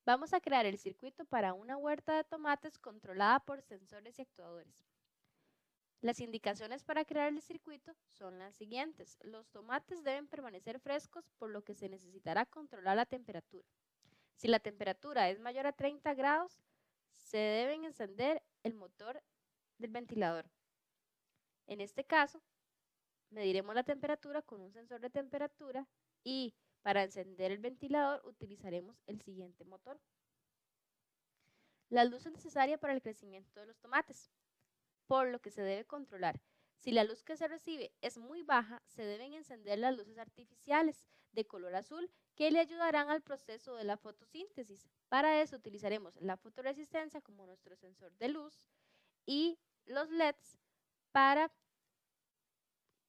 Vamos a crear el circuito para una huerta de tomates controlada por sensores y actuadores. Las indicaciones para crear el circuito son las siguientes. Los tomates deben permanecer frescos, por lo que se necesitará controlar la temperatura. Si la temperatura es mayor a 30 grados, se debe encender el motor del ventilador. En este caso, mediremos la temperatura con un sensor de temperatura y para encender el ventilador utilizaremos el siguiente motor. La luz es necesaria para el crecimiento de los tomates, por lo que se debe controlar. Si la luz que se recibe es muy baja, se deben encender las luces artificiales de color azul que le ayudarán al proceso de la fotosíntesis. Para eso utilizaremos la fotoresistencia como nuestro sensor de luz y los LEDs para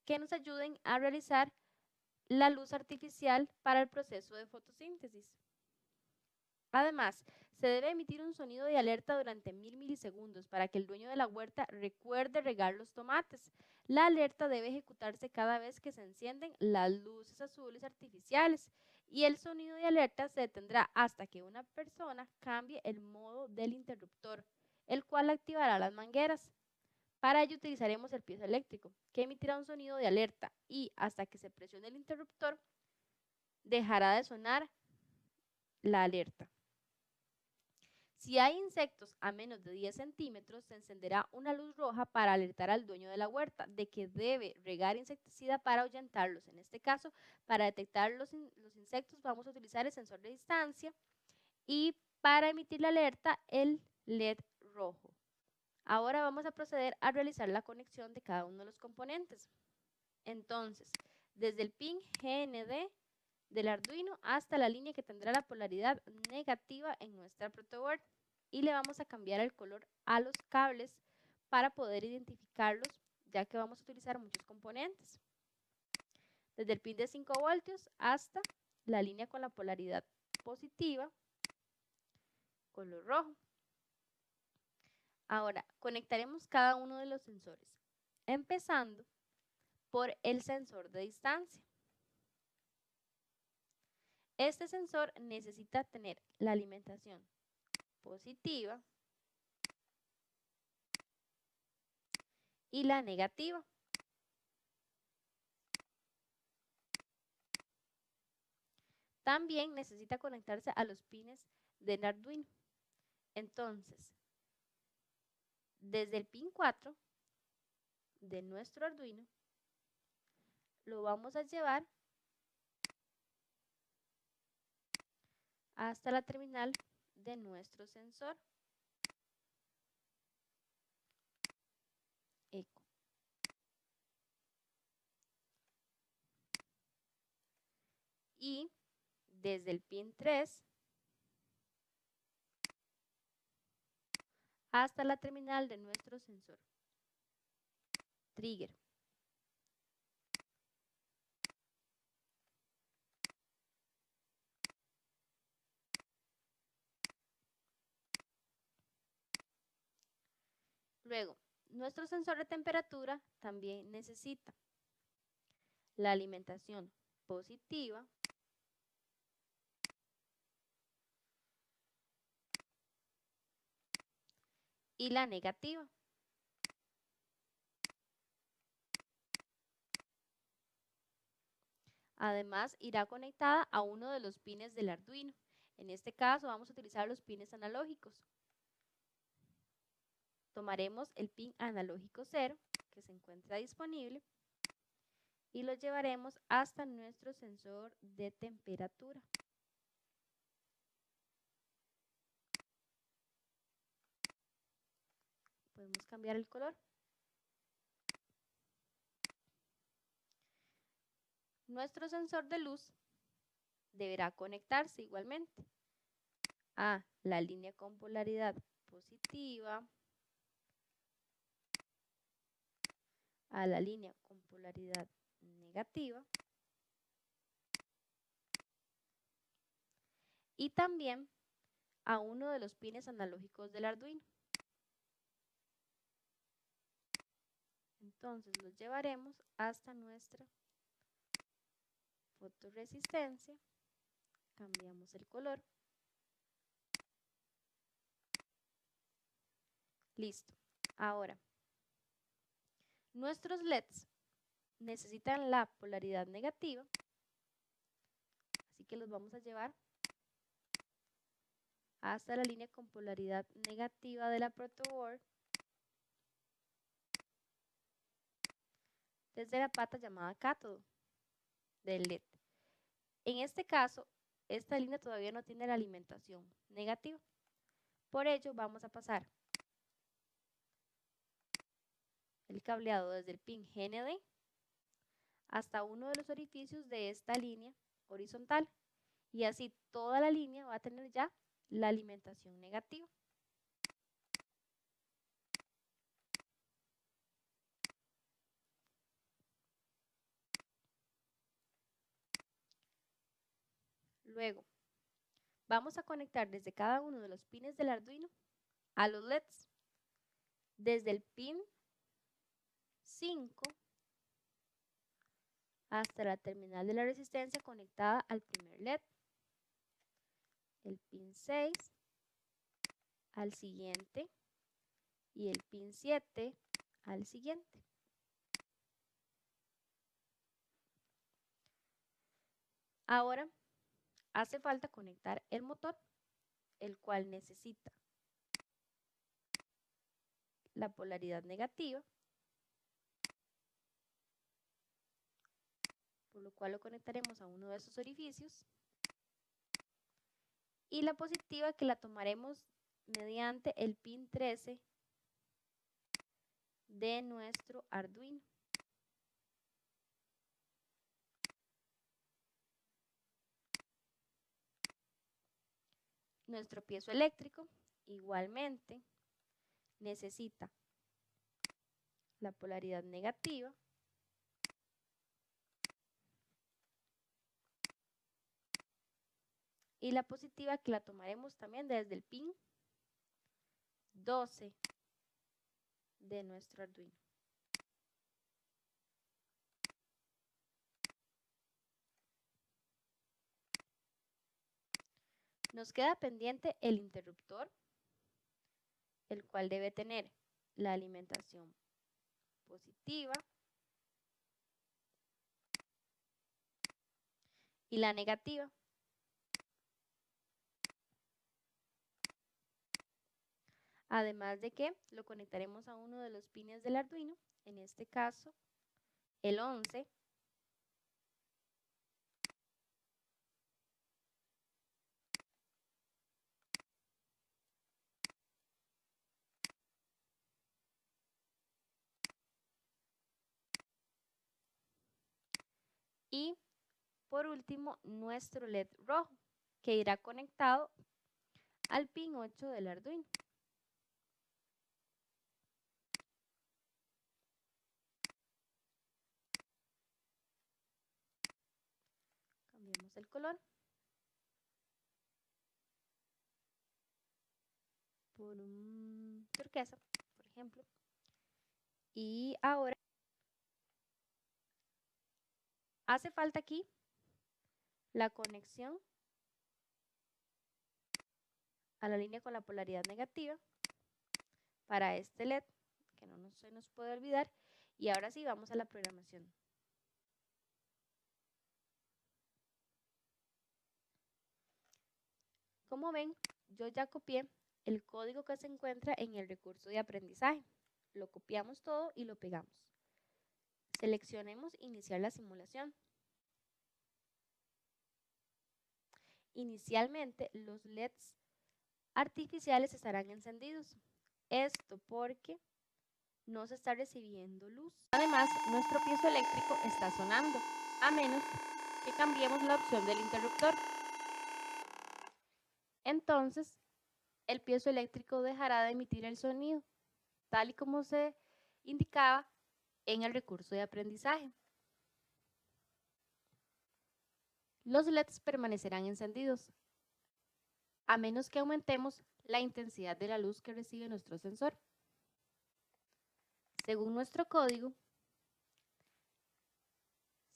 que nos ayuden a realizar la luz artificial para el proceso de fotosíntesis. Además, se debe emitir un sonido de alerta durante 1000 milisegundos para que el dueño de la huerta recuerde regar los tomates. La alerta debe ejecutarse cada vez que se encienden las luces azules artificiales y el sonido de alerta se detendrá hasta que una persona cambie el modo del interruptor, el cual activará las mangueras. Para ello utilizaremos el piezo eléctrico, que emitirá un sonido de alerta y hasta que se presione el interruptor, dejará de sonar la alerta. Si hay insectos a menos de 10 centímetros, se encenderá una luz roja para alertar al dueño de la huerta de que debe regar insecticida para ahuyentarlos. En este caso, para detectar los insectos vamos a utilizar el sensor de distancia y para emitir la alerta el LED rojo. Ahora vamos a proceder a realizar la conexión de cada uno de los componentes. Entonces, desde el pin GND del Arduino hasta la línea que tendrá la polaridad negativa en nuestra protoboard y le vamos a cambiar el color a los cables para poder identificarlos, ya que vamos a utilizar muchos componentes. Desde el pin de 5 voltios hasta la línea con la polaridad positiva, color rojo. Ahora, conectaremos cada uno de los sensores, empezando por el sensor de distancia. Este sensor necesita tener la alimentación positiva y la negativa. También necesita conectarse a los pines del Arduino. Entonces, desde el pin 4 de nuestro Arduino, lo vamos a llevar hasta la terminal de nuestro sensor eco. Y desde el pin 3 hasta la terminal de nuestro sensor trigger. Luego, nuestro sensor de temperatura también necesita la alimentación positiva y la negativa. Además, irá conectada a uno de los pines del Arduino. En este caso, vamos a utilizar los pines analógicos. Tomaremos el pin analógico 0, que se encuentra disponible, y lo llevaremos hasta nuestro sensor de temperatura. Podemos cambiar el color. Nuestro sensor de luz deberá conectarse igualmente a la línea con polaridad positiva, a la línea con polaridad negativa y también a uno de los pines analógicos del Arduino. Entonces los llevaremos hasta nuestra fotoresistencia, cambiamos el color Listo. Ahora, nuestros LEDs necesitan la polaridad negativa, así que los vamos a llevar hasta la línea con polaridad negativa de la protoboard desde la pata llamada cátodo del LED. En este caso, esta línea todavía no tiene la alimentación negativa. Por ello, vamos a pasar el cableado desde el pin GND hasta uno de los orificios de esta línea horizontal. Y así toda la línea va a tener ya la alimentación negativa. Luego, vamos a conectar desde cada uno de los pines del Arduino a los LEDs. Desde el pin 5 hasta la terminal de la resistencia conectada al primer LED. El pin 6 al siguiente y el pin 7 al siguiente. Ahora hace falta conectar el motor, el cual necesita la polaridad negativa, por lo cual lo conectaremos a uno de esos orificios, y la positiva, que la tomaremos mediante el pin 13 de nuestro Arduino. Nuestro piezoeléctrico igualmente necesita la polaridad negativa y la positiva, que la tomaremos también desde el pin 12 de nuestro Arduino. Nos queda pendiente el interruptor, el cual debe tener la alimentación positiva y la negativa. Además de que lo conectaremos a uno de los pines del Arduino, en este caso el 11, y por último nuestro LED rojo, que irá conectado al pin 8 del Arduino. Cambiemos el color por un turquesa, por ejemplo. Y ahora hace falta aquí la conexión a la línea con la polaridad negativa para este LED, que no se nos puede olvidar. Y ahora sí, vamos a la programación. Como ven, yo ya copié el código que se encuentra en el recurso de aprendizaje. Lo copiamos todo y lo pegamos. Seleccionemos iniciar la simulación. Inicialmente los LEDs artificiales estarán encendidos. Esto porque no se está recibiendo luz. Además, nuestro piezoeléctrico está sonando, a menos que cambiemos la opción del interruptor. Entonces, el piezoeléctrico dejará de emitir el sonido, tal y como se indicaba en el recurso de aprendizaje. Los LEDs permanecerán encendidos, a menos que aumentemos la intensidad de la luz que recibe nuestro sensor. Según nuestro código,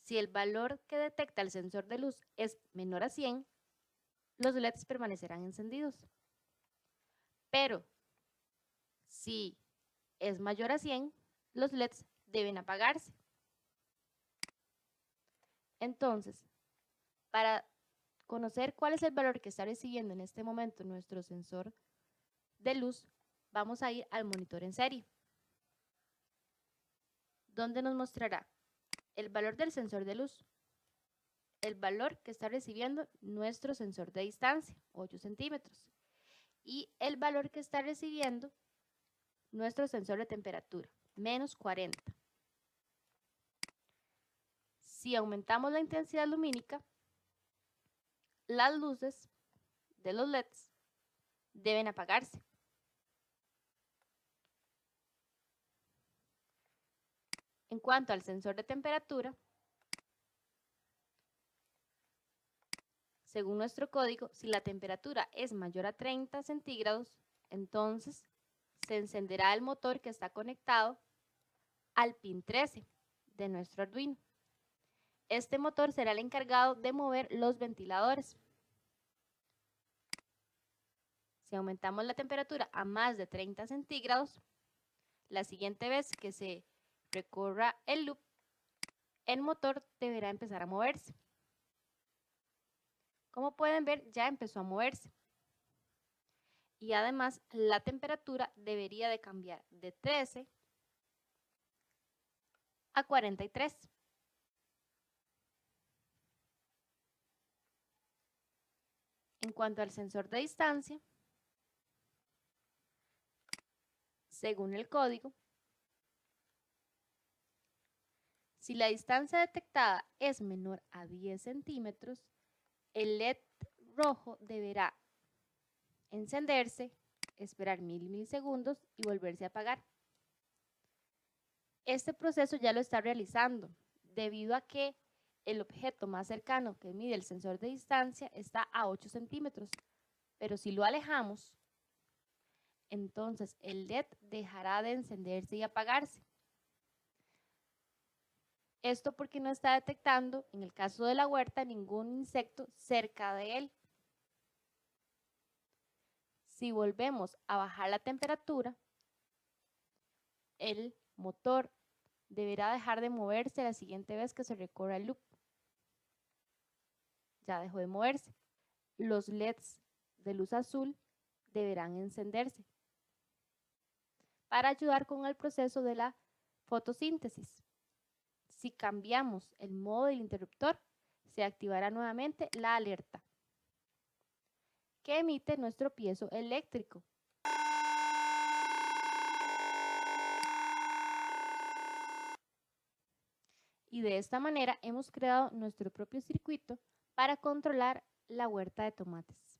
si el valor que detecta el sensor de luz es menor a 100, los LEDs permanecerán encendidos. Pero Si es mayor a 100, los LEDs deben apagarse. Entonces, para conocer cuál es el valor que está recibiendo en este momento nuestro sensor de luz, vamos a ir al monitor en serie, donde nos mostrará el valor del sensor de luz, el valor que está recibiendo nuestro sensor de distancia, 8 centímetros, y el valor que está recibiendo nuestro sensor de temperatura, menos 40. Si aumentamos la intensidad lumínica, las luces de los LEDs deben apagarse. En cuanto al sensor de temperatura, según nuestro código, si la temperatura es mayor a 30 centígrados, entonces se encenderá el motor que está conectado al pin 13 de nuestro Arduino. Este motor será el encargado de mover los ventiladores. Si aumentamos la temperatura a más de 30 centígrados, la siguiente vez que se recorra el loop, el motor deberá empezar a moverse. Como pueden ver, ya empezó a moverse. Y además, la temperatura debería de cambiar de 13 a 43. En cuanto al sensor de distancia, según el código, si la distancia detectada es menor a 10 centímetros, el LED rojo deberá encenderse, esperar 1000 milisegundos y volverse a apagar. Este proceso ya lo está realizando debido a que el objeto más cercano que mide el sensor de distancia está a 8 centímetros, pero si lo alejamos, entonces el LED dejará de encenderse y apagarse. Esto porque no está detectando, en el caso de la huerta, ningún insecto cerca de él. Si volvemos a bajar la temperatura, el motor deberá dejar de moverse la siguiente vez que se recorra el loop. Ya dejó de moverse. Los LEDs de luz azul deberán encenderse para ayudar con el proceso de la fotosíntesis. Si cambiamos el modo del interruptor, se activará nuevamente la alerta que emite nuestro piezo eléctrico. Y de esta manera hemos creado nuestro propio circuito para controlar la huerta de tomates.